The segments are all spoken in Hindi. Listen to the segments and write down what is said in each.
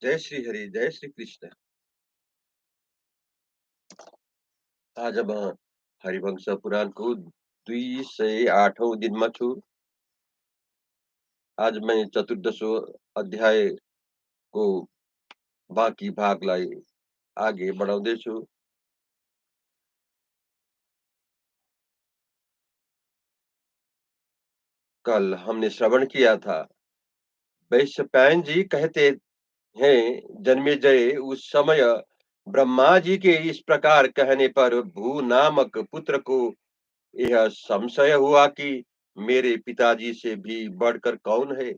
जय श्री हरि, जय श्री कृष्ण। आज अब हरिवंश पुराण को 208 दिन में छु। आज मैं चतुर्दशो अध्याय को बाकी भाग लाई आगे बढ़ाउँदै छु। कल हमने श्रवण किया था, वैशंपायन जी कहते हैं जन्मेजय उस समय ब्रह्मा जी के इस प्रकार कहने पर भू नामक पुत्र को यह संशय हुआ कि मेरे पिताजी से भी बढ़कर कौन है।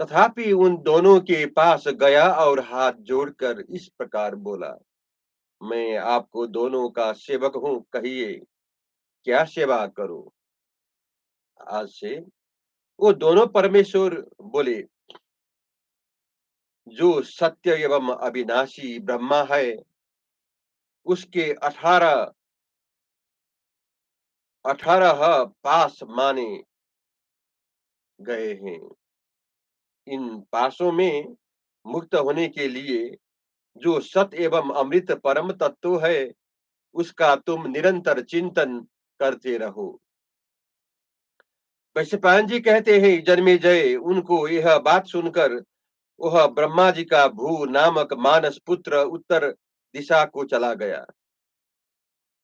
तथापि उन दोनों के पास गया और हाथ जोड़कर इस प्रकार बोला, मैं आपको दोनों का सेवक हूँ, कहिए क्या सेवा करूं। आज से वो दोनों परमेश्वर बोले, जो सत्य एवं अविनाशी ब्रह्मा है उसके 18 पास माने गए हैं। इन पासों में मुक्त होने के लिए जो सत्य एवं अमृत परम तत्व है उसका तुम निरंतर चिंतन करते रहो। पशुपायन जी कहते हैं जन्मेजय उनको यह बात सुनकर वह ब्रह्मा जी का भू नामक मानस पुत्र उत्तर दिशा को चला गया।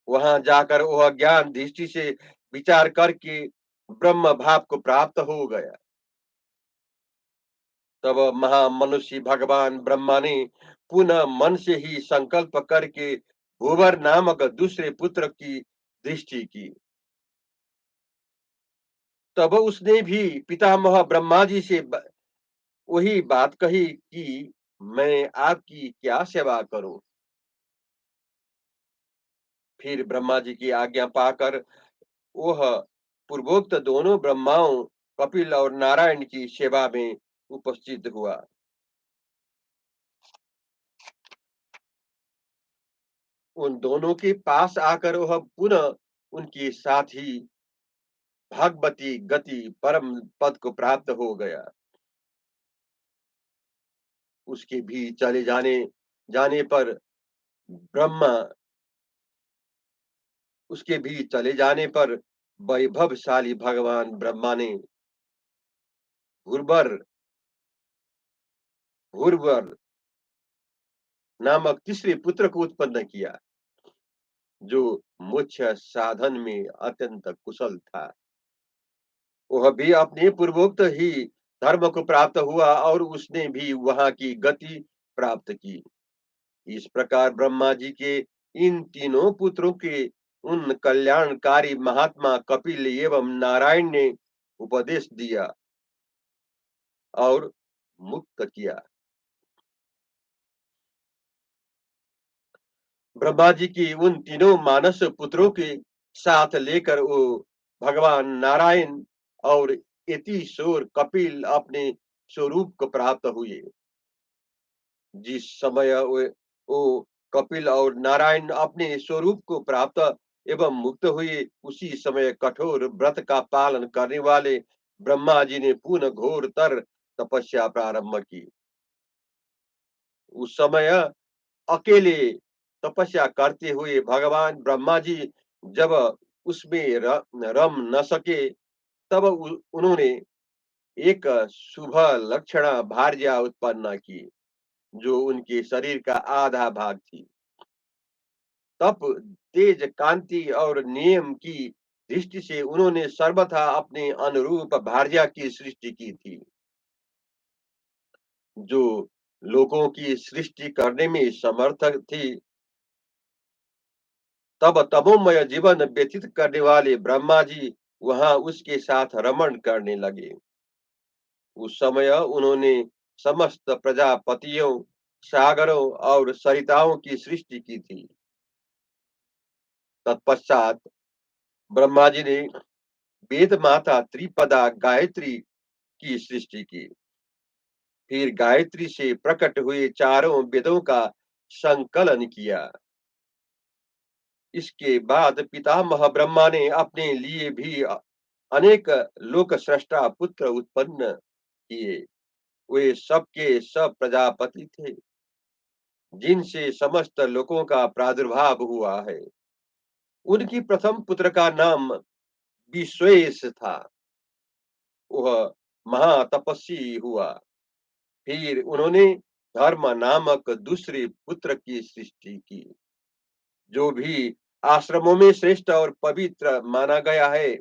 वहां जाकर वह ज्ञान दृष्टि से विचार करके ब्रह्म भाव को प्राप्त हो गया। तब महामनुष्य भगवान ब्रह्मा ने पुनः मन से ही संकल्प करके भूवर नामक दूसरे पुत्र की दृष्टि की। तब उसने भी पितामह ब्रह्मा जी से वही बात कही कि मैं आपकी क्या सेवा करूं। फिर ब्रह्मा जी की आज्ञा पाकर वह पूर्वोक्त दोनों ब्रह्माओं कपिल और नारायण की सेवा में उपस्थित हुआ। उन दोनों के पास आकर वह पुनः उनके साथ ही भागवती गति परम पद को प्राप्त हो गया। उसके भी चले जाने पर ब्रह्मा उसके भी चले जाने पर वैभवशाली भगवान ब्रह्मा ने भूर्भर भूर्भर नामक तीसरे पुत्र को उत्पन्न किया, जो मोक्ष साधन में अत्यंत कुशल था। वह भी अपने पूर्वोक्त ही धर्म को प्राप्त हुआ और उसने भी वहाँ की गति प्राप्त की। इस प्रकार ब्रह्मा जी के इन तीनों पुत्रों के उन कल्याणकारी महात्मा कपिल एवं नारायण ने उपदेश दिया और मुक्त किया। ब्रह्मा जी की उन तीनों मानस पुत्रों के साथ लेकर वो भगवान नारायण और यतिशोर कपिल अपने स्वरूप को प्राप्त हुए। जिस समय वो कपिल और नारायण अपने स्वरूप को प्राप्त एवं मुक्त हुए, उसी समय कठोर व्रत का पालन करने वाले ब्रह्मा जी ने पुनः घोरतर तपस्या प्रारंभ की। उस समय अकेले तपस्या करते हुए भगवान ब्रह्मा जी जब उसमें रम न सके, तब उन्होंने एक शुभ लक्षणा भार्या उत्पन्न की, जो उनके शरीर का आधा भाग थी। तप, तेज, कांति और नियम की दृष्टि से उन्होंने सर्वथा अपने अनुरूप भार्या की सृष्टि की थी, जो लोगों की सृष्टि करने में समर्थ थी। तब तमोमय जीवन व्यतीत करने वाले ब्रह्मा जी वहां उसके साथ रमण करने लगे। उस समय उन्होंने समस्त प्रजापतियों, सागरों और सरिताओं की सृष्टि की थी। तत्पश्चात ब्रह्मा जी ने वेद माता त्रिपदा गायत्री की सृष्टि की। फिर गायत्री से प्रकट हुए चारों वेदों का संकलन किया। इसके बाद पितामह ब्रह्मा ने अपने लिए भी अनेक लोक सृष्टा पुत्र उत्पन्न किए। वे सबके सब प्रजापति थे, जिनसे समस्त लोकों का प्रादुर्भाव हुआ है। उनकी प्रथम पुत्र का नाम विश्वेश था। वह महातपस्वी हुआ। फिर उन्होंने धर्म नामक दूसरे पुत्र की सृष्टि की, जो भी आश्रमों में श्रेष्ठ और पवित्र माना गया है।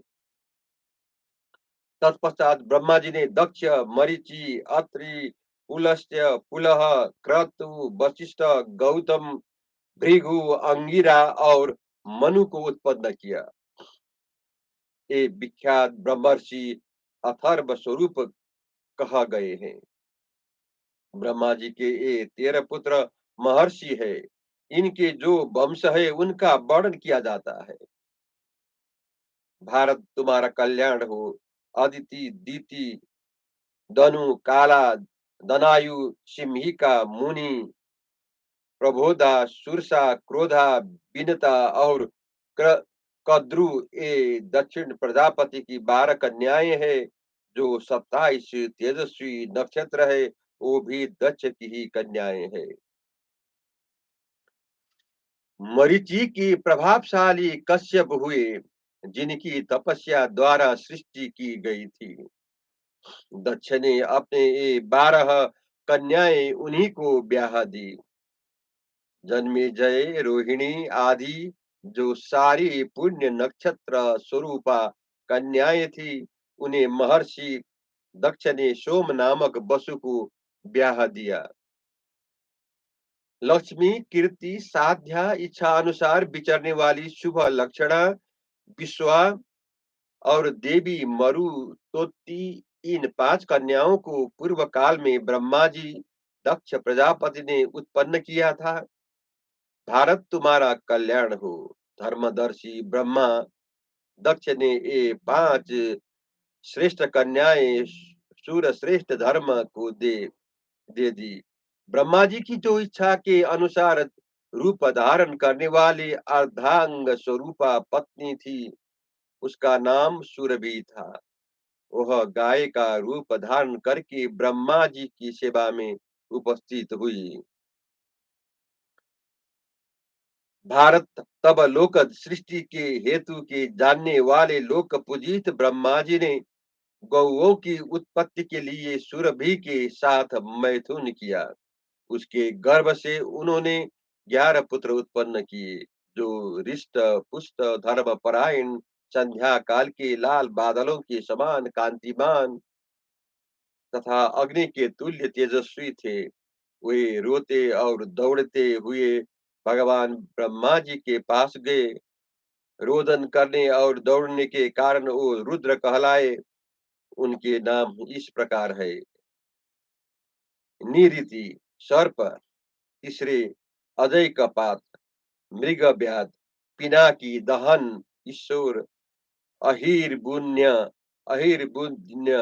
तत्पश्चात ब्रह्मा जी ने दक्ष, मरीचि, अत्रि, पुलस्त्य, पुलह, क्रतु, वशिष्ठ, गौतम, भृगु, अंगिरा और मनु को उत्पन्न किया। ये विख्यात ब्रह्मर्षि अथर्व स्वरूप कहा गए हैं। ब्रह्मा जी के ये 13 पुत्र महर्षि है। इनके जो वंश है उनका वर्णन किया जाता है। भारत तुम्हारा कल्याण हो। अदिति, दीति, दनु, काला, दनायु, सिंहिका, मुनि, प्रबोधा, सुरसा, क्रोधा, विनता और क्र- कद्रु, ये दक्षिण प्रजापति की 12 कन्याएं है। जो 27 तेजस्वी नक्षत्र है, वो भी दक्ष की ही कन्याएं है। मरीचि की प्रभावशाली कश्यप हुए, जिनकी तपस्या द्वारा सृष्टि की गई थी। दक्ष ने अपने ये 12 कन्याएं उन्हीं को ब्याह दी। जन्मेजय, रोहिणी आदि जो सारी पुण्य नक्षत्र स्वरूपा कन्याएं थी, उन्हें महर्षि दक्ष ने सोम नामक वसु को ब्याह दिया। लक्ष्मी, कीर्ति, साध्या, इच्छा अनुसार विचरने वाली शुभ लक्षणा विश्वा और देवी मरुतोत्ती, इन 5 कन्याओं को पूर्व काल में ब्रह्मा जी दक्ष प्रजापति ने उत्पन्न किया था। भारत तुम्हारा कल्याण हो। धर्मदर्शी ब्रह्मा दक्ष ने ये 5 श्रेष्ठ कन्याएं सूर श्रेष्ठ धर्म को दे दी। ब्रह्मा जी की जो इच्छा के अनुसार रूप धारण करने वाली अर्धांग स्वरूपा पत्नी थी, उसका नाम सुरभि था। वह गाय का रूप धारण करके ब्रह्मा जी की सेवा में उपस्थित हुई। भारत तब लोक सृष्टि के हेतु के जानने वाले लोक पूजित ब्रह्मा जी ने गौओं की उत्पत्ति के लिए सुरभि के साथ मैथुन किया। उसके गर्भ से उन्होंने 11 पुत्र उत्पन्न किए, जो रिष्ट पुष्ट धर्मपरायण संध्या काल के लाल बादलों के समान कांतिमान तथा अग्नि के तुल्य तेजस्वी थे। वे रोते और दौड़ते हुए भगवान ब्रह्मा जी के पास गए। रोदन करने और दौड़ने के कारण वो रुद्र कहलाए। उनके नाम इस प्रकार है: निरिति, सर्प; तीसरे अजय कपात, मृग व्याध; पिनाकी, दहन, ईश्वर; अहिर्बुण्य, अहिर्बुण्य,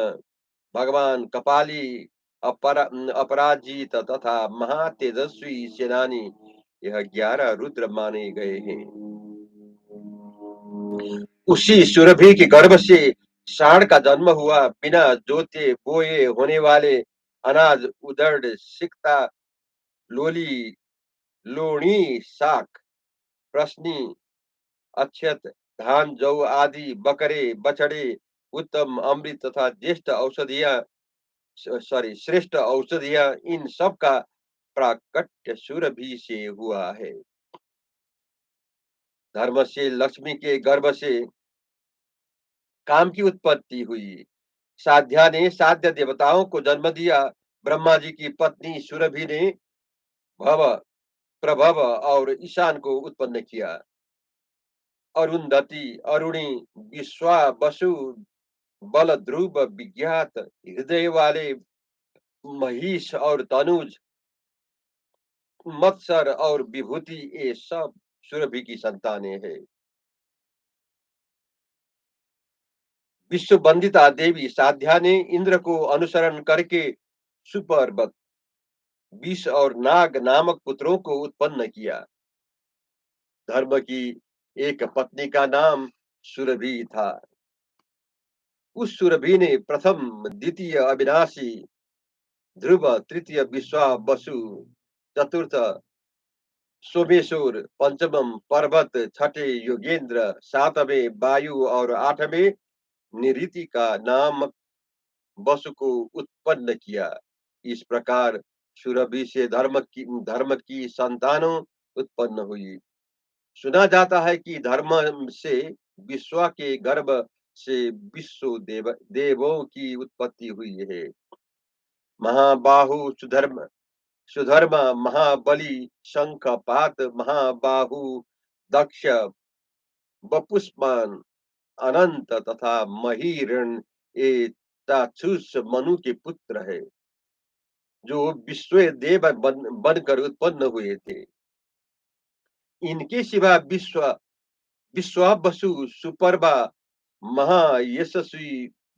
भगवान कपाली, अपराजित तथा महातेजस्वी सेनानी। यह 11 रुद्र माने गए हैं। उसी सुरभि के गर्भ से सांड का जन्म हुआ। बिना जोते बोए होने वाले अनाज उदड़, सिकता, लोली, लोणी, शाक, प्रश्नी, अक्षत, धान, जौ आदि, बकरे, बछड़े, उत्तम, अमृत तथा ज्येष्ठ औषधियां, श्रेष्ठ औषधियां, इन सब का प्राकट्य सुरभि से हुआ है। धर्म से लक्ष्मी के गर्भ से काम की उत्पत्ति हुई। साध्या ने साध्य देवताओं को जन्म दिया। ब्रह्मा जी की पत्नी सुरभि ने भव, प्रभव और ईशान को उत्पन्न किया। अरुंधति, अरुणी, विश्वा, वसु, बल, ध्रुव, विज्ञात, हृदय वाले, महिष और तनुज, मत्सर और विभूति, ये सब सुरभि की संतानें हैं। विश्व वंदिता देवी साध्या ने इंद्र को अनुसरण करके सुपर्वत, विष और नाग नामक पुत्रों को उत्पन्न किया। धर्म की एक पत्नी का नाम सुरभि था। उस सुरभि ने प्रथम, द्वितीय अविनाशी, ध्रुव, तृतीय विश्वा वसु, चतुर्थ सोमेश्वर, पंचम पर्वत, छठे योगेंद्र, सातवें वायु और आठवें निरीति का नाम वसु को उत्पन्न किया। इस प्रकार सुरभि से धर्म की संतानों उत्पन्न हुई। सुना जाता है कि धर्म से विश्वा के गर्भ से विश्व देवों की उत्पत्ति हुई है। महाबाहु सुधर्म, सुधर्मा, महाबली, शंखपात, महाबाहु, दक्ष, बपुष्मान, अनंत तथा महिरण, ये चाक्षुष मनु के पुत्र है, जो विश्व देव बनकर उत्पन्न हुए थे। इनके सिवा विश्वावसु, सुपर्वा, महायशस्वी,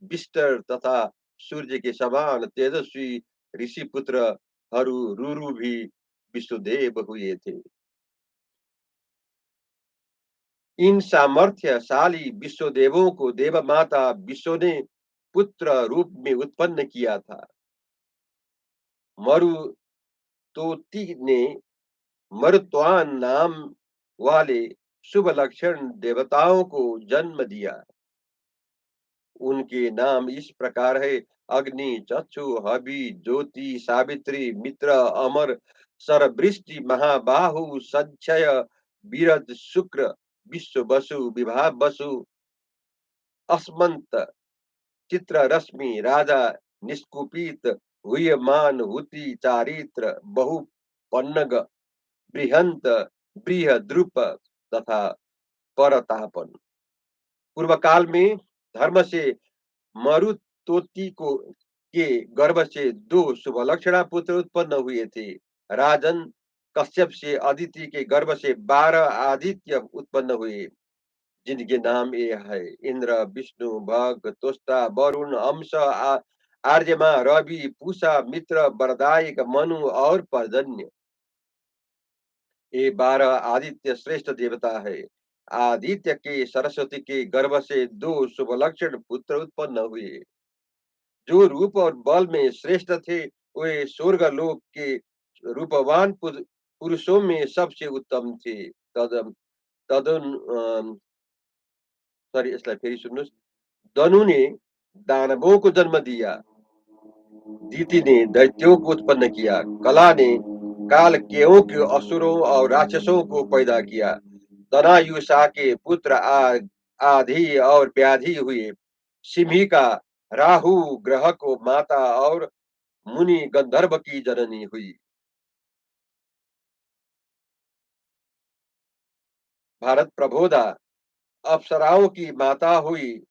विस्तर तथा सूर्य के समान तेजस्वी ऋषि पुत्र रुरु भी विश्वदेव हुए थे। इन सामर्थ्यशाली विश्वदेवों को देव माता विश्व ने पुत्र रूप में उत्पन्न किया था। मरुतोति ने मरुत्वान नाम वाले शुभ लक्षण देवताओं को जन्म दिया। उनके नाम इस प्रकार है: अग्नि, चक्षु, हवि, ज्योति, सावित्री, मित्र, अमर, सरवृष्टि, महाबाहु, संचय, बीरज, शुक्र, विश्व वसु, विभा वसु, अस्मंत, चित्र रश्मि, राजा, निष्कुपित, हुयमान, हुति, चारित्र, बहु, पन्नग, बृहंत, बृह, द्रुप तथा परतापन। पूर्व काल में धर्म से मरुतोति को के गर्भ से 2 शुभलक्षणा पुत्र उत्पन्न हुए थे। राजन कश्यप से अदिति के गर्भ से 12 आदित्य उत्पन्न हुए, जिनके नाम ये है: इंद्र, विष्णु, भग, तुष्टा, वरुण, अंश, आर्यमा, रवि, पूषा, मित्र, वरदायक, मनु और पर्जन्य। ये 12 आदित्य श्रेष्ठ देवता है। आदित्य के सरस्वती के गर्भ से 2 शुभलक्षण पुत्र उत्पन्न हुए, जो रूप और बल में श्रेष्ठ थे। वे स्वर्ग लोक के रूपवान पुरुषों में सबसे उत्तम थे। तद तदन सॉरी, इसलाई फेरि सुन्नुहोस्। दनु ने दानवों को जन्म दिया, दीति ने दैत्यों को उत्पन्न किया, कला ने काल केयों के असुरों और राक्षसों को पैदा किया। तनायुषा के पुत्र आधि और व्याधि हुए। सिम्ही का राहु ग्रह को माता और मुनि गंधर्व की जननी हुई। भारत प्रबोधा अप्सराओं की माता हुई।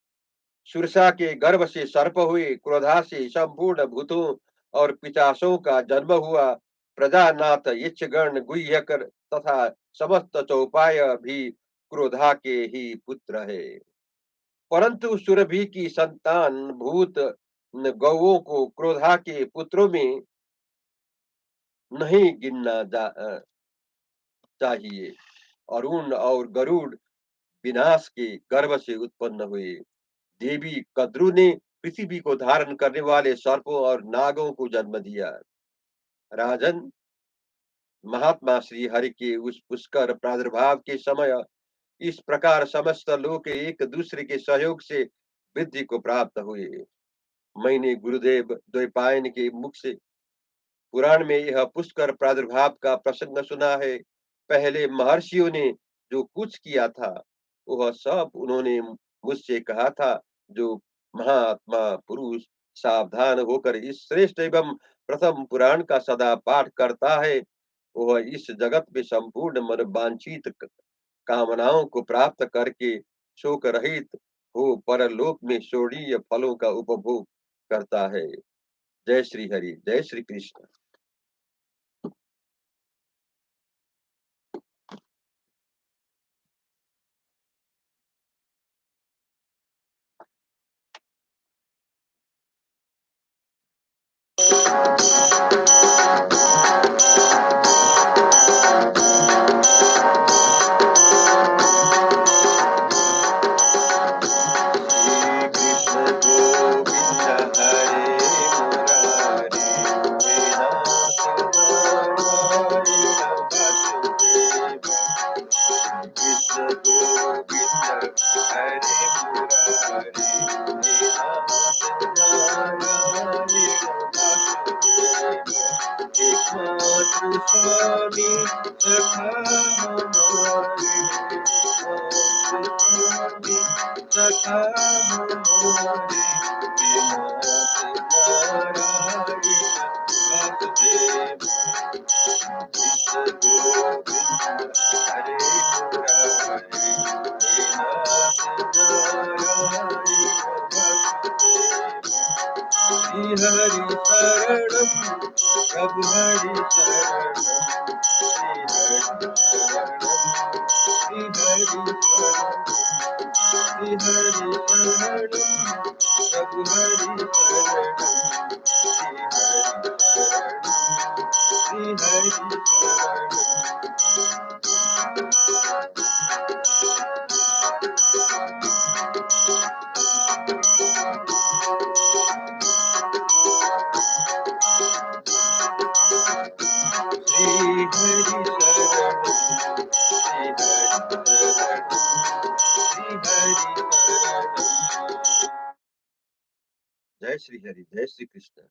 सुरसा के गर्भ से सर्प हुए। क्रोधा से संपूर्ण भूतों और पिचासों का जन्म हुआ। प्रजानाथ यक्षगण गुह्यक तथा समस्त चौपाय भी क्रोधा के ही पुत्र है। परंतु सुरभि की संतान भूत गौओं को क्रोधा के पुत्रों में नहीं गिनना चाहिए। अरुण और गरुड़ विनाश के गर्भ से उत्पन्न हुए। देवी कद्रु ने पृथ्वी को धारण करने वाले सर्पों और नागों को जन्म दिया। राजन, महात्मा श्री हरि के उस पुष्कर प्रादुर्भाव के समय इस प्रकार समस्त लोग एक दूसरे के सहयोग से वृद्धि को प्राप्त हुए। मैंने गुरुदेव द्वैपायन के मुख से पुराण में यह पुष्कर प्रादुर्भाव का प्रसंग सुना है। पहले महर्षियों ने जो कुछ किया था वह सब उन्होंने मुझसे कहा था। जो महात्मा पुरुष सावधान होकर इस श्रेष्ठ एवं प्रथम पुराण का सदा पाठ करता है वह इस जगत में संपूर्ण मनोवांछित कामनाओं को प्राप्त करके शोक रहित हो परलोक में स्वर्गीय फलों का उपभोग करता है। जय श्री हरि, जय श्री कृष्ण। श्री कृष्ण गोविंद हरे मुरारी, हे नाथ नारायण वासुदेव। कृष्ण गोविंद हरे मुरारी, हे नाथ नारायण वासुदेव। एकमात्र स्वामी सखा हमारे, एकमात्र स्वामी सखा हमारे, हे नाथ नारायण वासुदेव। कृष्ण गोविंद हरे मुरारी, हे नाथ नारायण वासुदेव। श्री हरि शरणम प्रभु हरि शरणम, श्री हरि शरणम, श्री हरि शरणम, श्री हरि शरणम प्रभु हरि शरणम, श्री हरि शरणम, श्री हरि शरणम। श्री हरि शरणम, श्री हरि शरणम, श्री हरि शरणम। जय श्री हरि, जय श्री कृष्ण।